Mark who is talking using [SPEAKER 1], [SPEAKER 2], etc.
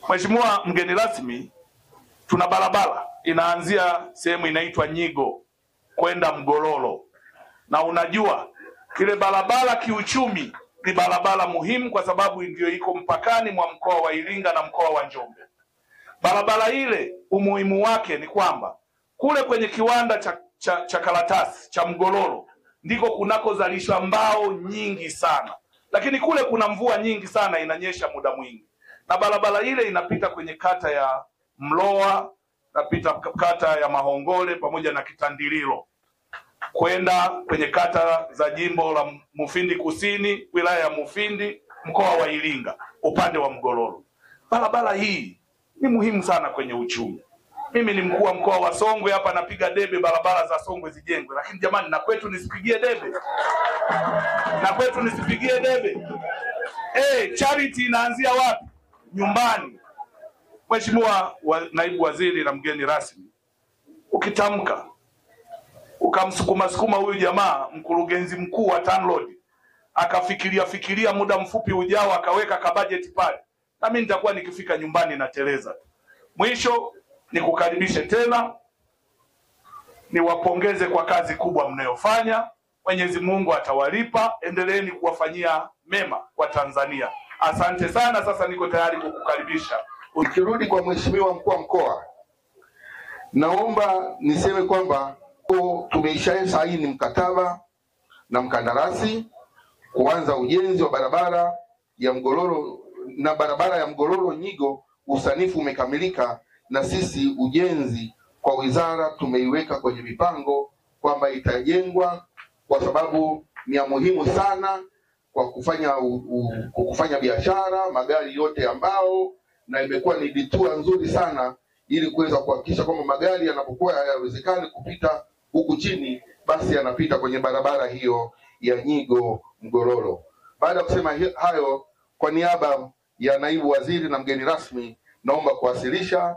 [SPEAKER 1] Mheshimiwa mgeni rasmi, tuna barabara inaanzia sehemu inaitwa Nyigo kwenda Mgololo, na unajua kile barabara kiuchumi ni barabara muhimu kwa sababu ndio iko mpakani mwa mkoa wa Iringa na mkoa wa Njombe. Barabara ile umuhimu wake ni kwamba kule kwenye kiwanda cha karatasi cha Mgololo ndiko kunakozalishwa mbao nyingi sana, lakini kule kuna mvua nyingi sana, inanyesha muda mwingi, na barabara ile inapita kwenye kata ya Mloa, inapita kata ya Mahongole pamoja na Kitandililo kwenda kwenye kata za jimbo la Mufindi Kusini, wilaya ya Mufindi, mkoa wa Iringa, upande wa Mgololo. Barabara hii ni muhimu sana kwenye uchumi. Mimi ni mkuu wa mkoa wa Songwe, hapa napiga debe barabara za Songwe zijengwe, lakini jamani, na kwetu nisipigie debe? Na kwetu nisipigie debe? Charity inaanzia wapi? Nyumbani. Mheshimiwa naibu waziri na mgeni rasmi, ukitamka ukamsukuma huyu jamaa mkurugenzi mkuu wa TANROADS akafikiria muda mfupi ujao akaweka kabajeti pale, na mimi nitakuwa nikifika nyumbani na teleza. Mwisho nikukaribishe tena, niwapongeze kwa kazi kubwa mnayofanya. Mwenyezi Mungu atawalipa, endeleeni kuwafanyia mema kwa Tanzania. Asante sana. Sasa niko tayari kukukaribisha.
[SPEAKER 2] Ukirudi kwa Mheshimiwa mkuu wa mkoa, naomba niseme kwamba tumeisha saini mkataba na mkandarasi kuanza ujenzi wa barabara ya Mgololo, na barabara ya Mgololo Nyigo usanifu umekamilika, na sisi ujenzi kwa wizara tumeiweka kwenye mipango kwamba itajengwa, kwa sababu ni ya muhimu sana kwa kufanya biashara, magari yote ambao, na imekuwa ni ditua nzuri sana ili kuweza kuhakikisha kwamba magari yanapokuwa hayawezekani kupita huku chini, basi yanapita kwenye barabara hiyo ya Nyigo Mgololo. Baada ya kusema hayo, kwa niaba ya naibu waziri na mgeni rasmi, naomba kuwasilisha